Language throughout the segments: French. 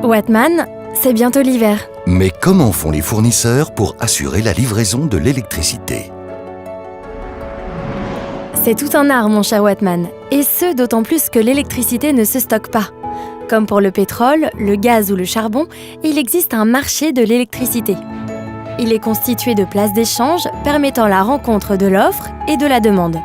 Wattman, c'est bientôt l'hiver. Mais comment font les fournisseurs pour assurer la livraison de l'électricité? C'est tout un art, mon cher Wattman, et ce d'autant plus que l'électricité ne se stocke pas. Comme pour le pétrole, le gaz ou le charbon, il existe un marché de l'électricité. Il est constitué de places d'échange permettant la rencontre de l'offre et de la demande.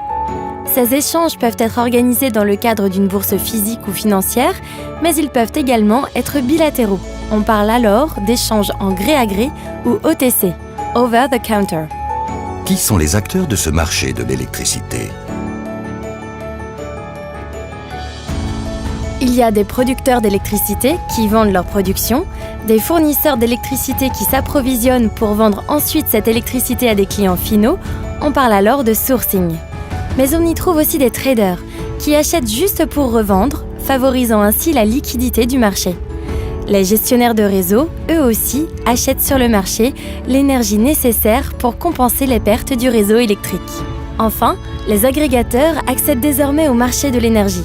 Ces échanges peuvent être organisés dans le cadre d'une bourse physique ou financière, mais ils peuvent également être bilatéraux. On parle alors d'échanges en gré à gré ou OTC, Over the Counter. Qui sont les acteurs de ce marché de l'électricité? Il y a des producteurs d'électricité qui vendent leur production, des fournisseurs d'électricité qui s'approvisionnent pour vendre ensuite cette électricité à des clients finaux, on parle alors de sourcing. Mais on y trouve aussi des traders qui achètent juste pour revendre, favorisant ainsi la liquidité du marché. Les gestionnaires de réseau, eux aussi, achètent sur le marché l'énergie nécessaire pour compenser les pertes du réseau électrique. Enfin, les agrégateurs accèdent désormais au marché de l'énergie.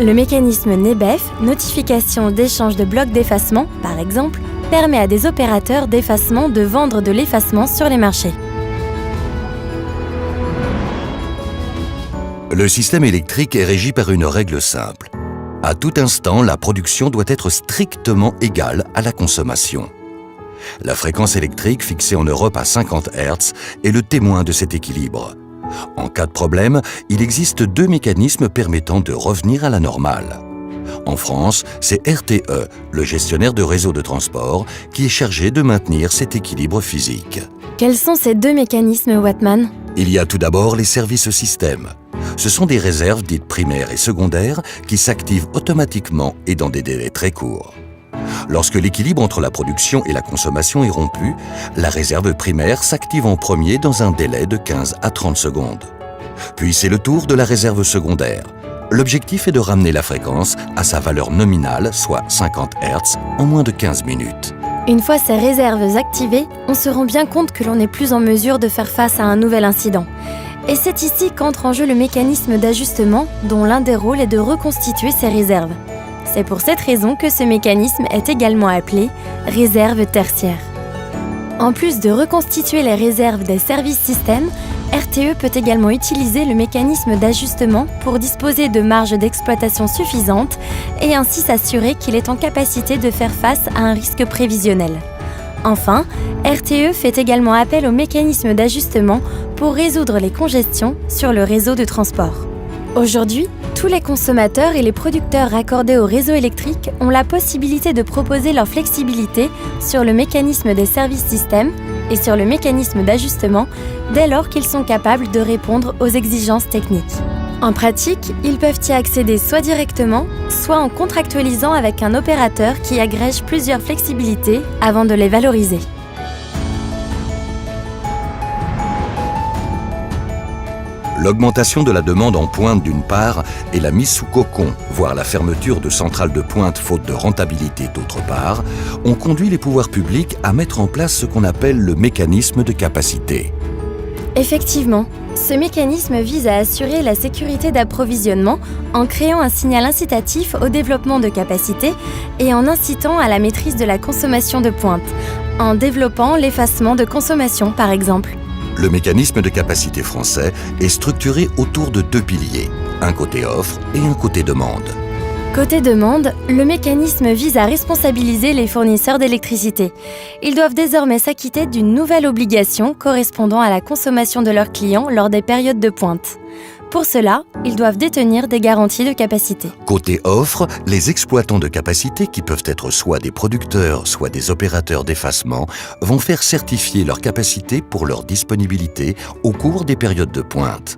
Le mécanisme NEBEF, notification d'échange de blocs d'effacement, par exemple, permet à des opérateurs d'effacement de vendre de l'effacement sur les marchés. Le système électrique est régi par une règle simple. À tout instant, la production doit être strictement égale à la consommation. La fréquence électrique fixée en Europe à 50 Hz est le témoin de cet équilibre. En cas de problème, il existe deux mécanismes permettant de revenir à la normale. En France, c'est RTE, le gestionnaire de réseau de transport, qui est chargé de maintenir cet équilibre physique. Quels sont ces deux mécanismes, Wattman ? Il y a tout d'abord les services systèmes. Ce sont des réserves dites primaires et secondaires qui s'activent automatiquement et dans des délais très courts. Lorsque l'équilibre entre la production et la consommation est rompu, la réserve primaire s'active en premier dans un délai de 15 à 30 secondes. Puis c'est le tour de la réserve secondaire. L'objectif est de ramener la fréquence à sa valeur nominale, soit 50 Hz, en moins de 15 minutes. Une fois ces réserves activées, on se rend bien compte que l'on n'est plus en mesure de faire face à un nouvel incident. Et c'est ici qu'entre en jeu le mécanisme d'ajustement, dont l'un des rôles est de reconstituer ces réserves. C'est pour cette raison que ce mécanisme est également appelé réserve tertiaire. En plus de reconstituer les réserves des services systèmes, RTE peut également utiliser le mécanisme d'ajustement pour disposer de marges d'exploitation suffisantes et ainsi s'assurer qu'il est en capacité de faire face à un risque prévisionnel. Enfin, RTE fait également appel au mécanisme d'ajustement pour résoudre les congestions sur le réseau de transport. Aujourd'hui, tous les consommateurs et les producteurs raccordés au réseau électrique ont la possibilité de proposer leur flexibilité sur le mécanisme des services systèmes et sur le mécanisme d'ajustement dès lors qu'ils sont capables de répondre aux exigences techniques. En pratique, ils peuvent y accéder soit directement, soit en contractualisant avec un opérateur qui agrège plusieurs flexibilités avant de les valoriser. L'augmentation de la demande en pointe d'une part et la mise sous cocon, voire la fermeture de centrales de pointe faute de rentabilité d'autre part, ont conduit les pouvoirs publics à mettre en place ce qu'on appelle le mécanisme de capacité. Effectivement, ce mécanisme vise à assurer la sécurité d'approvisionnement en créant un signal incitatif au développement de capacités et en incitant à la maîtrise de la consommation de pointe, en développant l'effacement de consommation par exemple. Le mécanisme de capacité français est structuré autour de deux piliers, un côté offre et un côté demande. Côté demande, le mécanisme vise à responsabiliser les fournisseurs d'électricité. Ils doivent désormais s'acquitter d'une nouvelle obligation correspondant à la consommation de leurs clients lors des périodes de pointe. Pour cela, ils doivent détenir des garanties de capacité. Côté offre, les exploitants de capacité, qui peuvent être soit des producteurs, soit des opérateurs d'effacement, vont faire certifier leur capacité pour leur disponibilité au cours des périodes de pointe.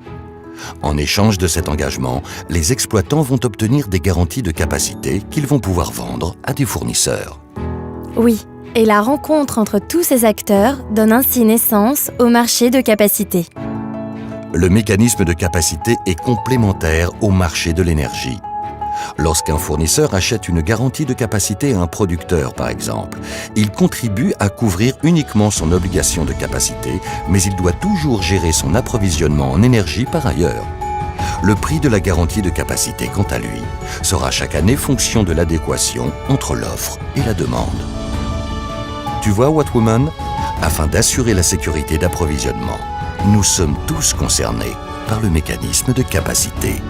En échange de cet engagement, les exploitants vont obtenir des garanties de capacité qu'ils vont pouvoir vendre à des fournisseurs. Oui, et la rencontre entre tous ces acteurs donne ainsi naissance au marché de capacité. Le mécanisme de capacité est complémentaire au marché de l'énergie. Lorsqu'un fournisseur achète une garantie de capacité à un producteur, par exemple, il contribue à couvrir uniquement son obligation de capacité, mais il doit toujours gérer son approvisionnement en énergie par ailleurs. Le prix de la garantie de capacité, quant à lui, sera chaque année fonction de l'adéquation entre l'offre et la demande. Tu vois, Wattwoman, afin d'assurer la sécurité d'approvisionnement, nous sommes tous concernés par le mécanisme de capacité.